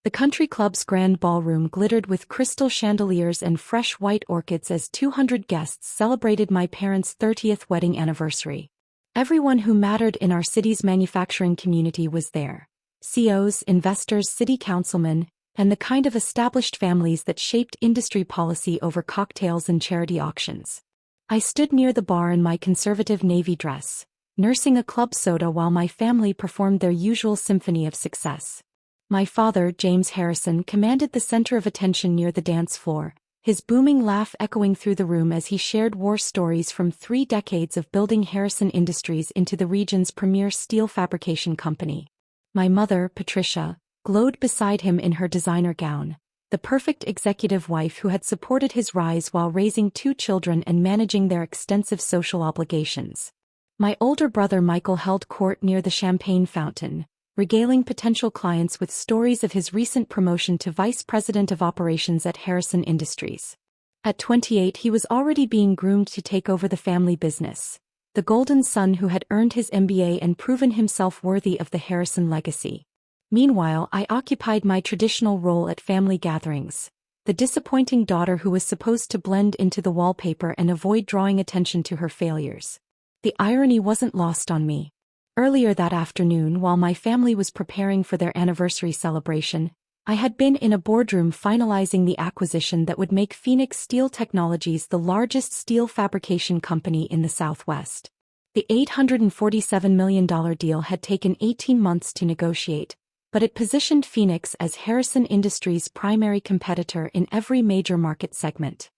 The country club's grand ballroom glittered with crystal chandeliers and fresh white orchids as 200 guests celebrated my parents' 30th wedding anniversary. Everyone who mattered in our city's manufacturing community was there. CEOs, investors, city councilmen, and the kind of established families that shaped industry policy over cocktails and charity auctions. I stood near the bar in my conservative navy dress, nursing a club soda while my family performed their usual symphony of success. My father, James Harrison, commanded the center of attention near the dance floor, his booming laugh echoing through the room as he shared war stories from 3 decades of building Harrison Industries into the region's premier steel fabrication company. My mother, Patricia, glowed beside him in her designer gown, the perfect executive wife who had supported his rise while raising 2 children and managing their extensive social obligations. My older brother Michael held court near the champagne fountain, regaling potential clients with stories of his recent promotion to Vice President of Operations at Harrison Industries. At 28, he was already being groomed to take over the family business, the golden son who had earned his MBA and proven himself worthy of the Harrison legacy. Meanwhile, I occupied my traditional role at family gatherings, the disappointing daughter who was supposed to blend into the wallpaper and avoid drawing attention to her failures. The irony wasn't lost on me. Earlier that afternoon, while my family was preparing for their anniversary celebration, I had been in a boardroom finalizing the acquisition that would make Phoenix Steel Technologies the largest steel fabrication company in the Southwest. The $847 million deal had taken 18 months to negotiate, but it positioned Phoenix as Harrison Industries' primary competitor in every major market segment.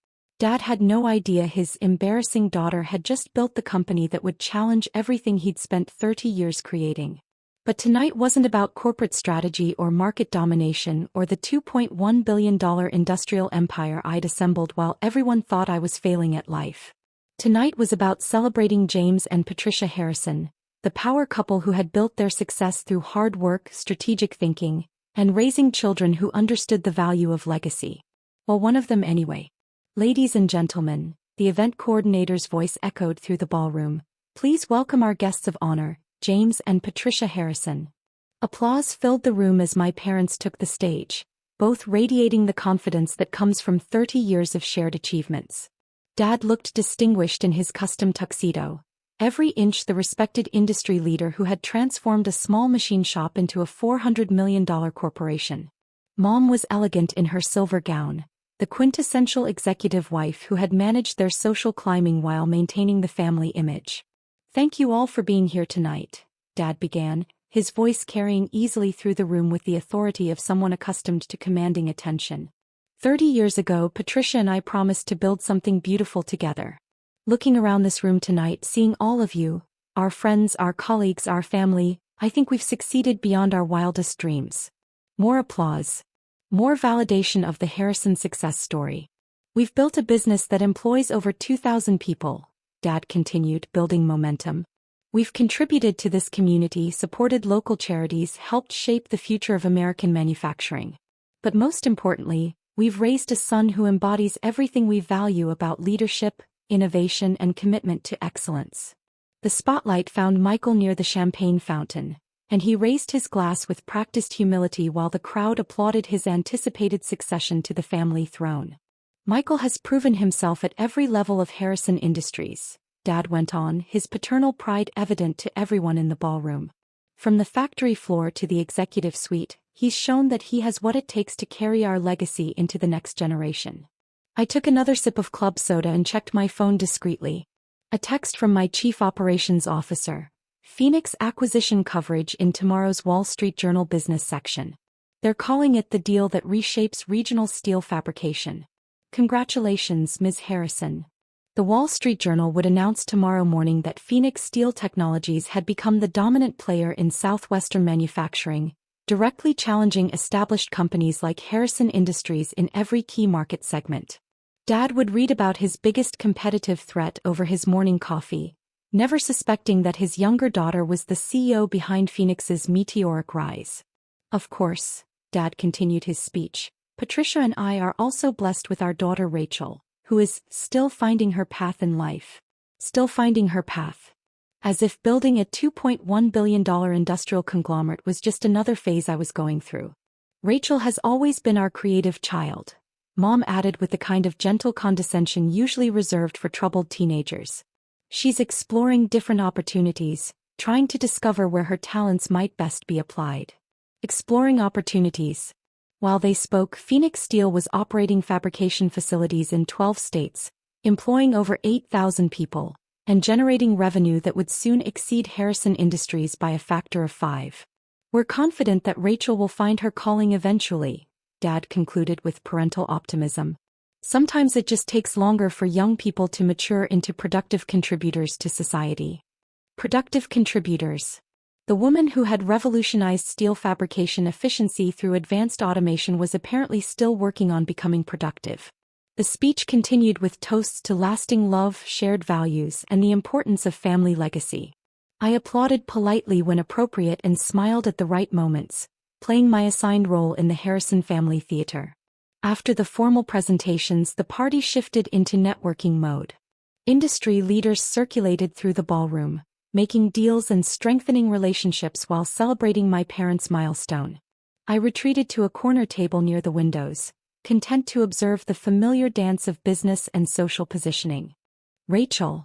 Dad had no idea his embarrassing daughter had just built the company that would challenge everything he'd spent 30 years creating. But tonight wasn't about corporate strategy or market domination or the $2.1 billion industrial empire I'd assembled while everyone thought I was failing at life. Tonight was about celebrating James and Patricia Harrison, the power couple who had built their success through hard work, strategic thinking, and raising children who understood the value of legacy. Well, one of them anyway. Ladies and gentlemen, the event coordinator's voice echoed through the ballroom. Please welcome our guests of honor, James and Patricia Harrison. Applause filled the room as my parents took the stage, both radiating the confidence that comes from 30 years of shared achievements. Dad looked distinguished in his custom tuxedo, every inch the respected industry leader who had transformed a small machine shop into a $400 million corporation. Mom was elegant in her silver gown, the quintessential executive wife who had managed their social climbing while maintaining the family image. Thank you all for being here tonight, Dad began, his voice carrying easily through the room with the authority of someone accustomed to commanding attention. 30 years ago, Patricia and I promised to build something beautiful together. Looking around this room tonight, seeing all of you, our friends, our colleagues, our family, I think we've succeeded beyond our wildest dreams. More applause. More validation of the Harrison success story. We've built a business that employs over 2,000 people, Dad continued, building momentum. We've contributed to this community, supported local charities, helped shape the future of American manufacturing. But most importantly, we've raised a son who embodies everything we value about leadership, innovation, and commitment to excellence. The spotlight found Michael near the champagne fountain, and he raised his glass with practiced humility while the crowd applauded his anticipated succession to the family throne. Michael has proven himself at every level of Harrison Industries, Dad went on, his paternal pride evident to everyone in the ballroom. From the factory floor to the executive suite, he's shown that he has what it takes to carry our legacy into the next generation. I took another sip of club soda and checked my phone discreetly. A text from my chief operations officer. Phoenix acquisition coverage in tomorrow's Wall Street Journal business section. They're calling it the deal that reshapes regional steel fabrication. Congratulations, Ms. Harrison. The Wall Street Journal would announce tomorrow morning that Phoenix Steel Technologies had become the dominant player in southwestern manufacturing, directly challenging established companies like Harrison Industries in every key market segment. Dad would read about his biggest competitive threat over his morning coffee, never suspecting that his younger daughter was the CEO behind Phoenix's meteoric rise. Of course, Dad continued his speech, Patricia and I are also blessed with our daughter Rachel, who is still finding her path in life. Still finding her path. As if building a $2.1 billion industrial conglomerate was just another phase I was going through. Rachel has always been our creative child, Mom added with the kind of gentle condescension usually reserved for troubled teenagers. She's exploring different opportunities, trying to discover where her talents might best be applied. Exploring opportunities. While they spoke, Phoenix Steel was operating fabrication facilities in 12 states, employing over 8,000 people, and generating revenue that would soon exceed Harrison Industries by a factor of 5. We're confident that Rachel will find her calling eventually, Dad concluded with parental optimism. Sometimes it just takes longer for young people to mature into productive contributors to society. Productive contributors. The woman who had revolutionized steel fabrication efficiency through advanced automation was apparently still working on becoming productive. The speech continued with toasts to lasting love, shared values, and the importance of family legacy. I applauded politely when appropriate and smiled at the right moments, playing my assigned role in the Harrison Family Theater. After the formal presentations, the party shifted into networking mode. Industry leaders circulated through the ballroom, making deals and strengthening relationships while celebrating my parents' milestone. I retreated to a corner table near the windows, content to observe the familiar dance of business and social positioning. Rachel.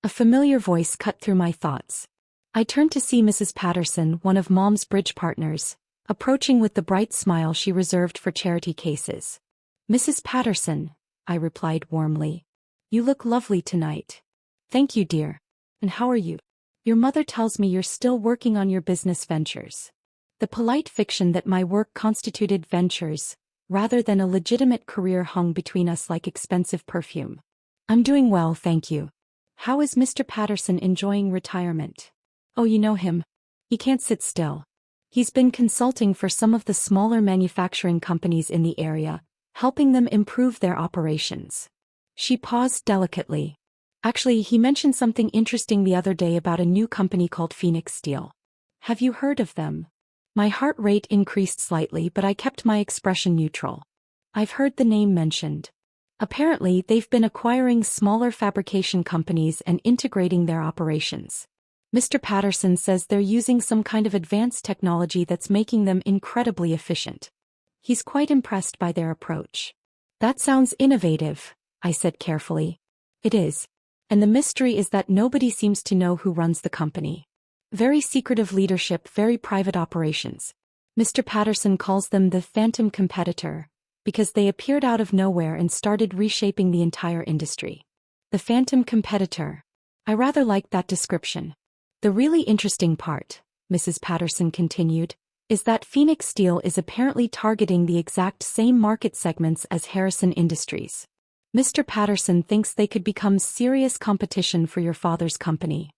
A familiar voice cut through my thoughts. I turned to see Mrs. Patterson, one of Mom's bridge partners, approaching with the bright smile she reserved for charity cases. Mrs. Patterson, I replied warmly. You look lovely tonight. Thank you, dear. And how are you? Your mother tells me you're still working on your business ventures. The polite fiction that my work constituted ventures, rather than a legitimate career, hung between us like expensive perfume. I'm doing well, thank you. How is Mr. Patterson enjoying retirement? Oh, you know him. He can't sit still. He's been consulting for some of the smaller manufacturing companies in the area, helping them improve their operations. She paused delicately. Actually, he mentioned something interesting the other day about a new company called Phoenix Steel. Have you heard of them? My heart rate increased slightly, but I kept my expression neutral. I've heard the name mentioned. Apparently, they've been acquiring smaller fabrication companies and integrating their operations. Mr. Patterson says they're using some kind of advanced technology that's making them incredibly efficient. He's quite impressed by their approach. That sounds innovative, I said carefully. It is. And the mystery is that nobody seems to know who runs the company. Very secretive leadership, very private operations. Mr. Patterson calls them the phantom competitor, because they appeared out of nowhere and started reshaping the entire industry. The phantom competitor. I rather like that description. The really interesting part, Mrs. Patterson continued, is that Phoenix Steel is apparently targeting the exact same market segments as Harrison Industries. Mr. Patterson thinks they could become serious competition for your father's company.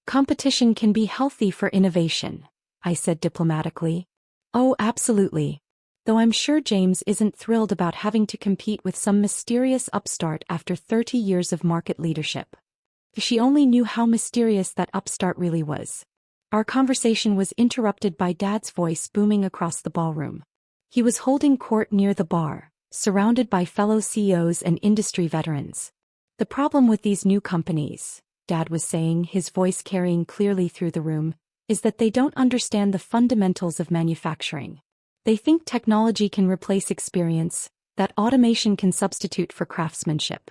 Competition can be healthy for innovation, I said diplomatically. Oh, absolutely. Though I'm sure James isn't thrilled about having to compete with some mysterious upstart after 30 years of market leadership. If she only knew how mysterious that upstart really was. Our conversation was interrupted by Dad's voice booming across the ballroom. He was holding court near the bar, surrounded by fellow CEOs and industry veterans. The problem with these new companies, Dad was saying, his voice carrying clearly through the room, is that they don't understand the fundamentals of manufacturing. They think technology can replace experience, that automation can substitute for craftsmanship.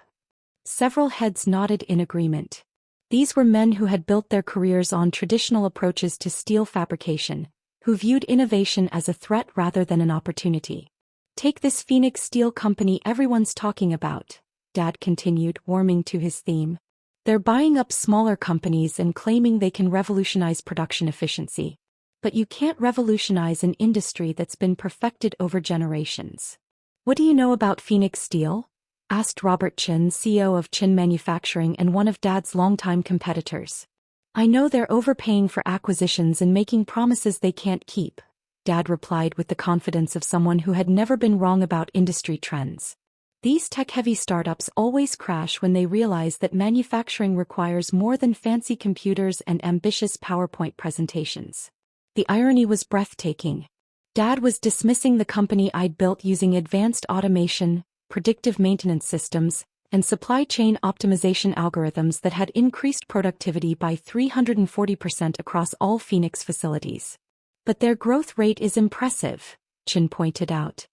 Several heads nodded in agreement. These were men who had built their careers on traditional approaches to steel fabrication, who viewed innovation as a threat rather than an opportunity. Take this Phoenix Steel company everyone's talking about, Dad continued, warming to his theme. They're buying up smaller companies and claiming they can revolutionize production efficiency. But you can't revolutionize an industry that's been perfected over generations. What do you know about Phoenix Steel? Asked Robert Chin, CEO of Chin Manufacturing and one of Dad's longtime competitors. I know they're overpaying for acquisitions and making promises they can't keep, Dad replied with the confidence of someone who had never been wrong about industry trends. These tech-heavy startups always crash when they realize that manufacturing requires more than fancy computers and ambitious PowerPoint presentations. The irony was breathtaking. Dad was dismissing the company I'd built using advanced automation, predictive maintenance systems, and supply chain optimization algorithms that had increased productivity by 340% across all Phoenix facilities. But their growth rate is impressive, Chin pointed out.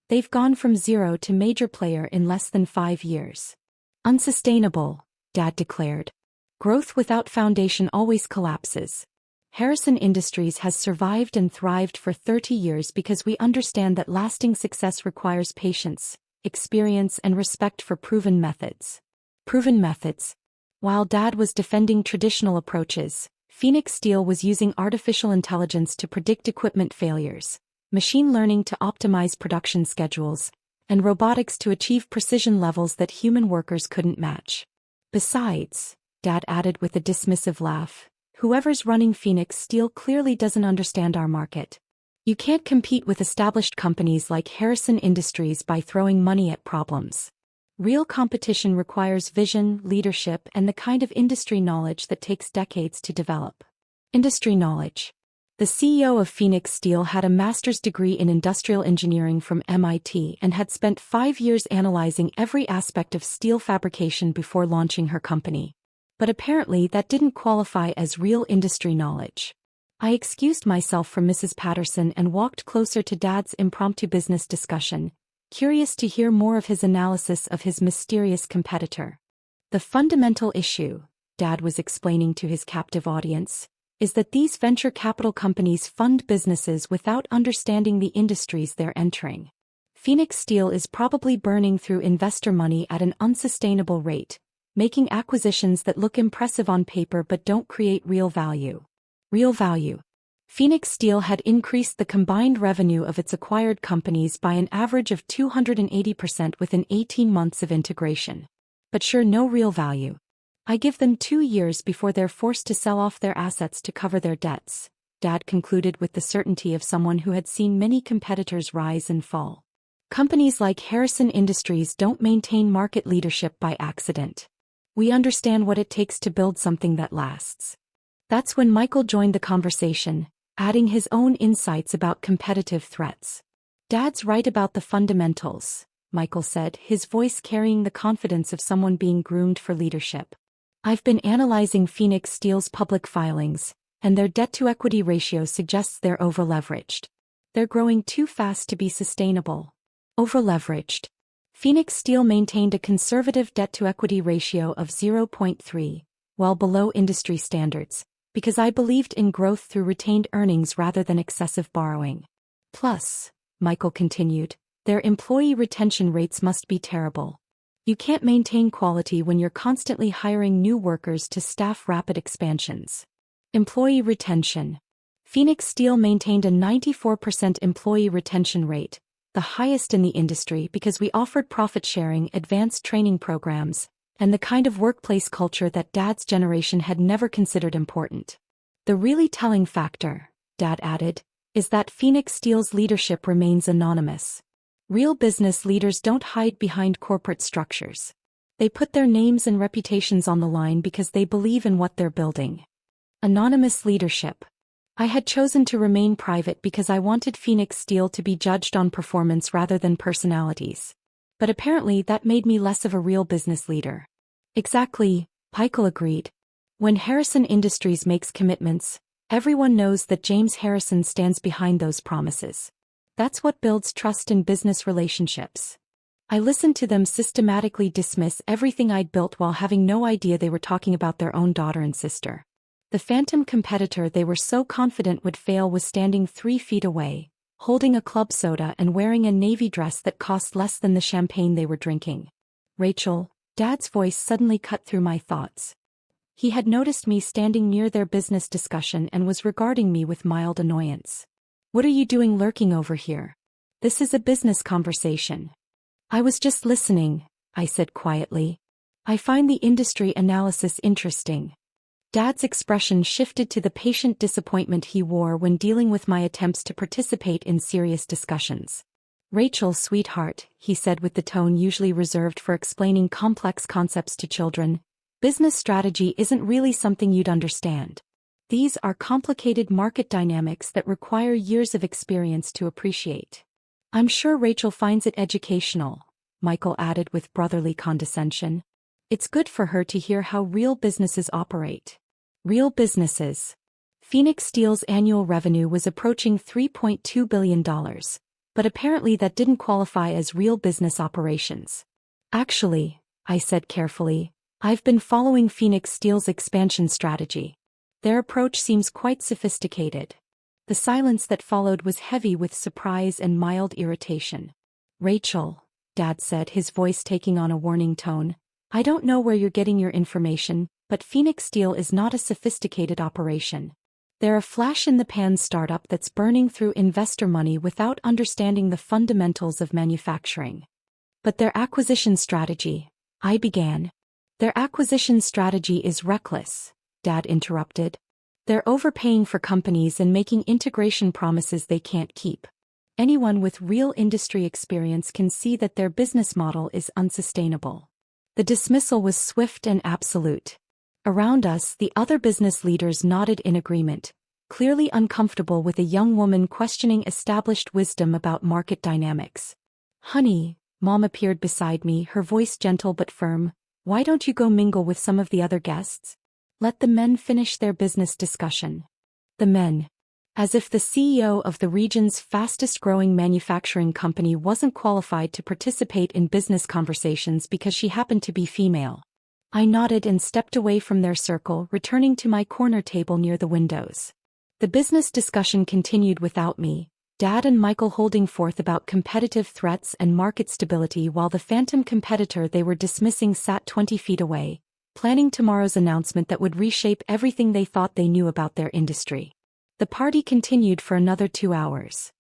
They've gone from zero to major player in less than 5 years. Unsustainable, Dad declared. Growth without foundation always collapses. Harrison Industries has survived and thrived for 30 years because we understand that lasting success requires patience, experience, and respect for proven methods. Proven methods. While Dad was defending traditional approaches, Phoenix Steel was using artificial intelligence to predict equipment failures, machine learning to optimize production schedules, and robotics to achieve precision levels that human workers couldn't match. Besides, Dad added with a dismissive laugh, whoever's running Phoenix Steel clearly doesn't understand our market. You can't compete with established companies like Harrison Industries by throwing money at problems. Real competition requires vision, leadership, and the kind of industry knowledge that takes decades to develop. Industry knowledge. The CEO of Phoenix Steel had a master's degree in industrial engineering from MIT and had spent 5 years analyzing every aspect of steel fabrication before launching her company. But apparently that didn't qualify as real industry knowledge. I excused myself from Mrs. Patterson and walked closer to Dad's impromptu business discussion, curious to hear more of his analysis of his mysterious competitor. The fundamental issue, Dad was explaining to his captive audience, is that these venture capital companies fund businesses without understanding the industries they're entering. Phoenix Steel is probably burning through investor money at an unsustainable rate, making acquisitions that look impressive on paper but don't create real value. Real value. Phoenix Steel had increased the combined revenue of its acquired companies by an average of 280% within 18 months of integration. But sure, no real value. I give them 2 years before they're forced to sell off their assets to cover their debts, Dad concluded with the certainty of someone who had seen many competitors rise and fall. Companies like Harrison Industries don't maintain market leadership by accident. We understand what it takes to build something that lasts. That's when Michael joined the conversation, adding his own insights about competitive threats. Dad's right about the fundamentals, Michael said, his voice carrying the confidence of someone being groomed for leadership. I've been analyzing Phoenix Steel's public filings, and their debt-to-equity ratio suggests they're over-leveraged. They're growing too fast to be sustainable. Over-leveraged. Phoenix Steel maintained a conservative debt-to-equity ratio of 0.3, well below industry standards, because I believed in growth through retained earnings rather than excessive borrowing. Plus, Michael continued, their employee retention rates must be terrible. You can't maintain quality when you're constantly hiring new workers to staff rapid expansions. Employee retention. Phoenix Steel maintained a 94% employee retention rate, the highest in the industry because we offered profit-sharing, advanced training programs, and the kind of workplace culture that Dad's generation had never considered important. The really telling factor, Dad added, is that Phoenix Steel's leadership remains anonymous. Real business leaders don't hide behind corporate structures. They put their names and reputations on the line because they believe in what they're building. Anonymous leadership. I had chosen to remain private because I wanted Phoenix Steel to be judged on performance rather than personalities. But apparently that made me less of a real business leader. Exactly, Michael agreed. When Harrison Industries makes commitments, everyone knows that James Harrison stands behind those promises. That's what builds trust in business relationships. I listened to them systematically dismiss everything I'd built while having no idea they were talking about their own daughter and sister. The phantom competitor they were so confident would fail was standing 3 feet away, holding a club soda and wearing a navy dress that cost less than the champagne they were drinking. Rachel, Dad's voice suddenly cut through my thoughts. He had noticed me standing near their business discussion and was regarding me with mild annoyance. What are you doing lurking over here? This is a business conversation. I was just listening, I said quietly. I find the industry analysis interesting. Dad's expression shifted to the patient disappointment he wore when dealing with my attempts to participate in serious discussions. Rachel, sweetheart, he said with the tone usually reserved for explaining complex concepts to children, business strategy isn't really something you'd understand. These are complicated market dynamics that require years of experience to appreciate. I'm sure Rachel finds it educational, Michael added with brotherly condescension. It's good for her to hear how real businesses operate. Real businesses. Phoenix Steel's annual revenue was approaching $3.2 billion, but apparently that didn't qualify as real business operations. Actually, I said carefully, I've been following Phoenix Steel's expansion strategy. Their approach seems quite sophisticated. The silence that followed was heavy with surprise and mild irritation. Rachel, Dad said, his voice taking on a warning tone, I don't know where you're getting your information, but Phoenix Steel is not a sophisticated operation. They're a flash-in-the-pan startup that's burning through investor money without understanding the fundamentals of manufacturing. But their acquisition strategy, I began. Their acquisition strategy is reckless, Dad interrupted. They're overpaying for companies and making integration promises they can't keep. Anyone with real industry experience can see that their business model is unsustainable. The dismissal was swift and absolute. Around us, the other business leaders nodded in agreement, clearly uncomfortable with a young woman questioning established wisdom about market dynamics. Honey, Mom appeared beside me, her voice gentle but firm, why don't you go mingle with some of the other guests? Let the men finish their business discussion. The men. As if the CEO of the region's fastest-growing manufacturing company wasn't qualified to participate in business conversations because she happened to be female. I nodded and stepped away from their circle, returning to my corner table near the windows. The business discussion continued without me, Dad and Michael holding forth about competitive threats and market stability while the phantom competitor they were dismissing sat 20 feet away, planning tomorrow's announcement that would reshape everything they thought they knew about their industry. The party continued for another 2 hours.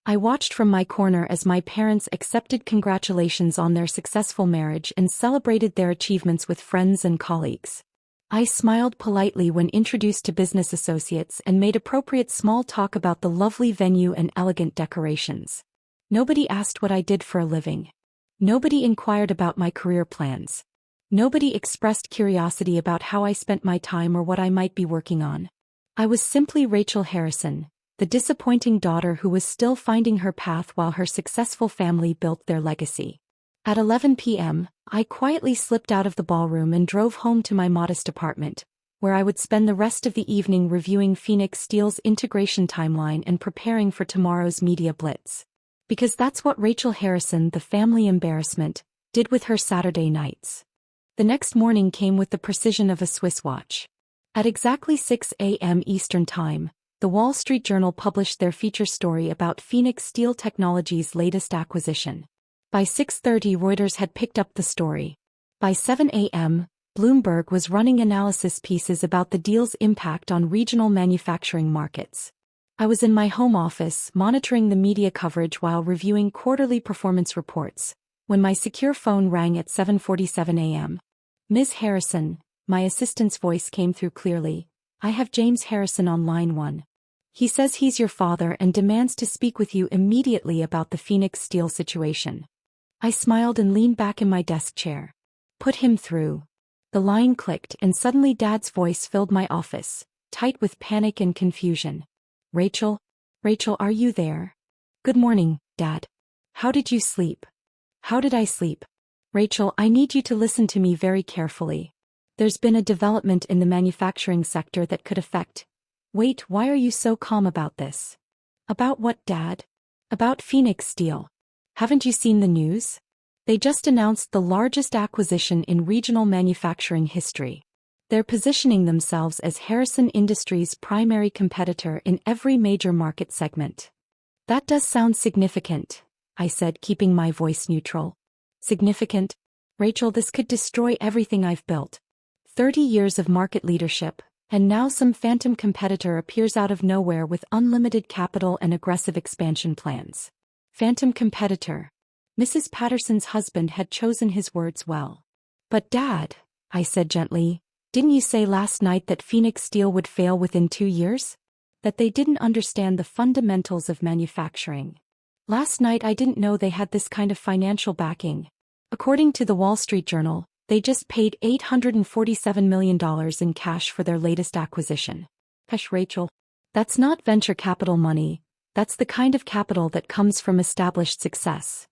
I watched from my corner as my parents accepted congratulations on their successful marriage and celebrated their achievements with friends and colleagues. I smiled politely when introduced to business associates and made appropriate small talk about the lovely venue and elegant decorations. Nobody asked what I did for a living. Nobody inquired about my career plans. Nobody expressed curiosity about how I spent my time or what I might be working on. I was simply Rachel Harrison, the disappointing daughter who was still finding her path while her successful family built their legacy. At 11 p.m., I quietly slipped out of the ballroom and drove home to my modest apartment, where I would spend the rest of the evening reviewing Phoenix Steel's integration timeline and preparing for tomorrow's media blitz. Because that's what Rachel Harrison, the family embarrassment, did with her Saturday nights. The next morning came with the precision of a Swiss watch. At exactly 6 a.m. Eastern Time, the Wall Street Journal published their feature story about Phoenix Steel Technologies' latest acquisition. By 6:30, Reuters had picked up the story. By 7 a.m., Bloomberg was running analysis pieces about the deal's impact on regional manufacturing markets. I was in my home office, monitoring the media coverage while reviewing quarterly performance reports, when my secure phone rang at 7:47 a.m. Ms. Harrison, my assistant's voice came through clearly. I have James Harrison on line 1. He says he's your father and demands to speak with you immediately about the Phoenix Steel situation. I smiled and leaned back in my desk chair. Put him through. The line clicked and suddenly Dad's voice filled my office, tight with panic and confusion. Rachel? Rachel, are you there? Good morning, Dad. How did you sleep? How did I sleep? Rachel, I need you to listen to me very carefully. There's been a development in the manufacturing sector that could affect... Wait, why are you so calm about this? About what, Dad? About Phoenix Steel. Haven't you seen the news? They just announced the largest acquisition in regional manufacturing history. They're positioning themselves as Harrison Industries' primary competitor in every major market segment. That does sound significant, I said, keeping my voice neutral. Significant? Rachel, this could destroy everything I've built. 30 years of market leadership, and now some phantom competitor appears out of nowhere with unlimited capital and aggressive expansion plans. Phantom competitor. Mrs. Patterson's husband had chosen his words well. But Dad, I said gently, didn't you say last night that Phoenix Steel would fail within 2 years? That they didn't understand the fundamentals of manufacturing. Last night I didn't know they had this kind of financial backing. According to the Wall Street Journal, they just paid $847 million in cash for their latest acquisition. Hush, Rachel. That's not venture capital money, that's the kind of capital that comes from established success.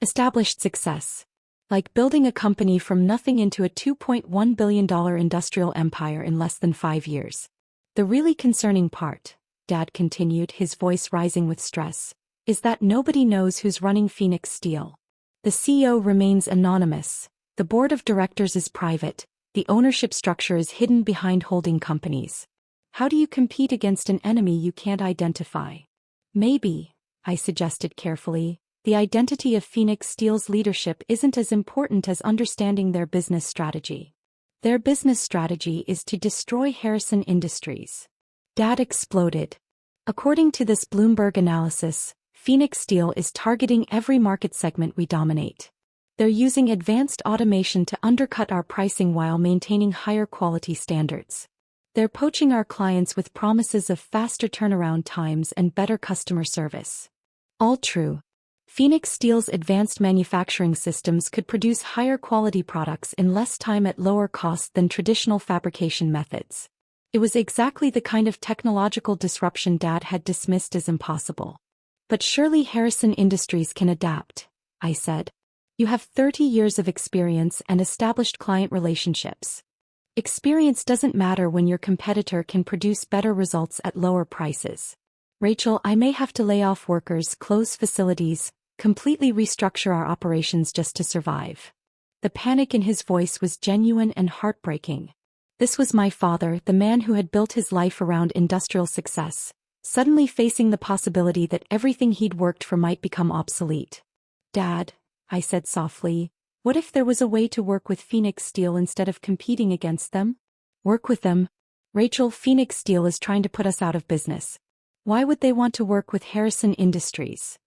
Established success. Like building a company from nothing into a $2.1 billion industrial empire in less than 5 years. The really concerning part, Dad continued, his voice rising with stress, is that nobody knows who's running Phoenix Steel. The CEO remains anonymous, the board of directors is private, the ownership structure is hidden behind holding companies. How do you compete against an enemy you can't identify? Maybe, I suggested carefully, the identity of Phoenix Steel's leadership isn't as important as understanding their business strategy. Their business strategy is to destroy Harrison Industries. Dad exploded. According to this Bloomberg analysis, Phoenix Steel is targeting every market segment we dominate. They're using advanced automation to undercut our pricing while maintaining higher quality standards. They're poaching our clients with promises of faster turnaround times and better customer service. All true. Phoenix Steel's advanced manufacturing systems could produce higher quality products in less time at lower cost than traditional fabrication methods. It was exactly the kind of technological disruption Dad had dismissed as impossible. But surely Harrison Industries can adapt, I said. You have 30 years of experience and established client relationships. Experience doesn't matter when your competitor can produce better results at lower prices. Rachel, I may have to lay off workers, close facilities, completely restructure our operations just to survive. The panic in his voice was genuine and heartbreaking. This was my father, the man who had built his life around industrial success, suddenly facing the possibility that everything he'd worked for might become obsolete. Dad, I said softly, what if there was a way to work with Phoenix Steel instead of competing against them? Work with them? Rachel, Phoenix Steel is trying to put us out of business. Why would they want to work with Harrison Industries?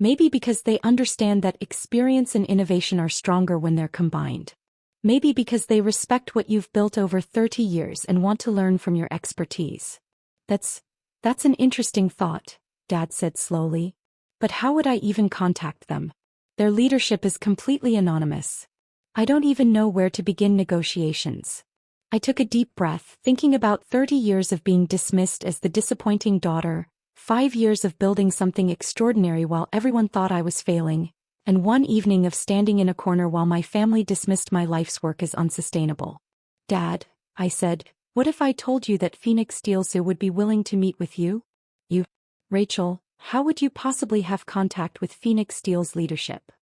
Maybe because they understand that experience and innovation are stronger when they're combined. Maybe because they respect what you've built over 30 years and want to learn from your expertise. That's an interesting thought, Dad said slowly. But how would I even contact them? Their leadership is completely anonymous. I don't even know where to begin negotiations. I took a deep breath, thinking about 30 years of being dismissed as the disappointing daughter, 5 years of building something extraordinary while everyone thought I was failing, and one evening of standing in a corner while my family dismissed my life's work as unsustainable. Dad, I said, what if I told you that Phoenix Steel would be willing to meet with you? You, Rachel, how would you possibly have contact with Phoenix Steel's leadership?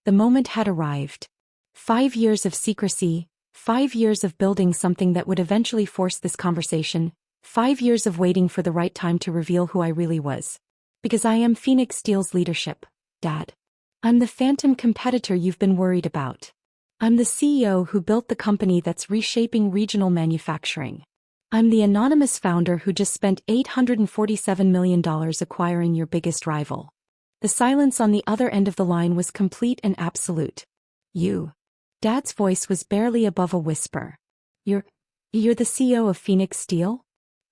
The moment had arrived. 5 years of secrecy, 5 years of building something that would eventually force this conversation, 5 years of waiting for the right time to reveal who I really was. Because I am Phoenix Steel's leadership, Dad. I'm the phantom competitor you've been worried about. I'm the CEO who built the company that's reshaping regional manufacturing. I'm the anonymous founder who just spent $847 million acquiring your biggest rival. The silence on the other end of the line was complete and absolute. You. Dad's voice was barely above a whisper. You're the CEO of Phoenix Steel?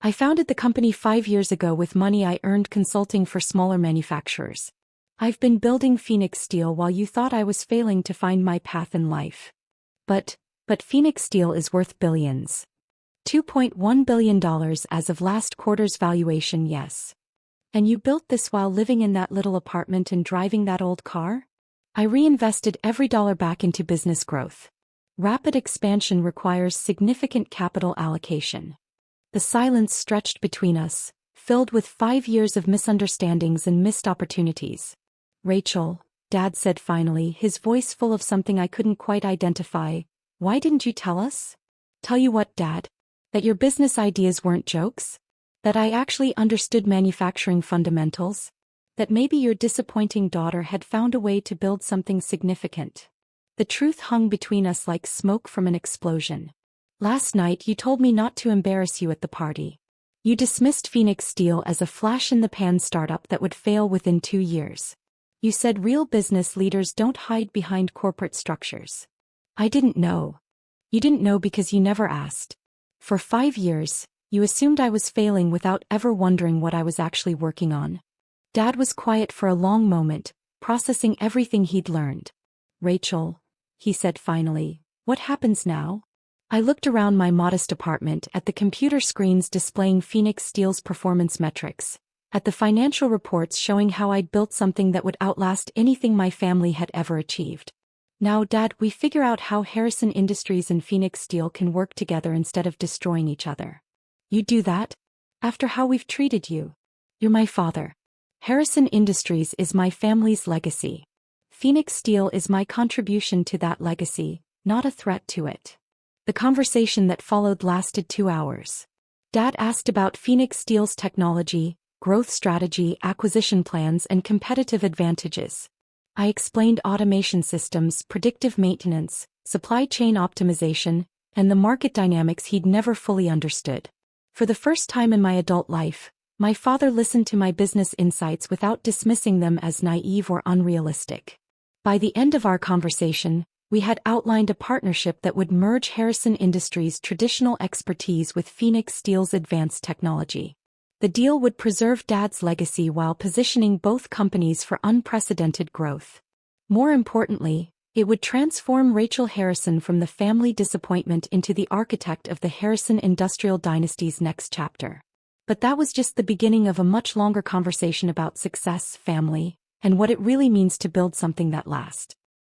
I founded the company 5 years ago with money I earned consulting for smaller manufacturers. I've been building Phoenix Steel while you thought I was failing to find my path in life. But Phoenix Steel is worth billions. $2.1 billion as of last quarter's valuation, yes. And you built this while living in that little apartment and driving that old car? I reinvested every dollar back into business growth. Rapid expansion requires significant capital allocation. The silence stretched between us, filled with 5 years of misunderstandings and missed opportunities. Rachel, Dad said finally, his voice full of something I couldn't quite identify, why didn't you tell us? Tell you what, Dad? That your business ideas weren't jokes? That I actually understood manufacturing fundamentals? That maybe your disappointing daughter had found a way to build something significant? The truth hung between us like smoke from an explosion. Last night you told me not to embarrass you at the party. You dismissed Phoenix Steel as a flash-in-the-pan startup that would fail within 2 years. You said real business leaders don't hide behind corporate structures. I didn't know. You didn't know because you never asked. For 5 years, you assumed I was failing without ever wondering what I was actually working on. Dad was quiet for a long moment, processing everything he'd learned. Rachel, he said finally, what happens now? I looked around my modest apartment at the computer screens displaying Phoenix Steel's performance metrics, at the financial reports showing how I'd built something that would outlast anything my family had ever achieved. Now, Dad, we figure out how Harrison Industries and Phoenix Steel can work together instead of destroying each other. You do that? After how we've treated you? You're my father. Harrison Industries is my family's legacy. Phoenix Steel is my contribution to that legacy, not a threat to it. The conversation that followed lasted 2 hours. Dad asked about Phoenix Steel's technology, growth strategy, acquisition plans, and competitive advantages. I explained automation systems, predictive maintenance, supply chain optimization, and the market dynamics he'd never fully understood. For the first time in my adult life, my father listened to my business insights without dismissing them as naive or unrealistic. By the end of our conversation, we had outlined a partnership that would merge Harrison Industries' traditional expertise with Phoenix Steel's advanced technology. The deal would preserve Dad's legacy while positioning both companies for unprecedented growth. More importantly, it would transform Rachel Harrison from the family disappointment into the architect of the Harrison industrial dynasty's next chapter. But that was just the beginning of a much longer conversation about success, family, and what it really means to build something that lasts.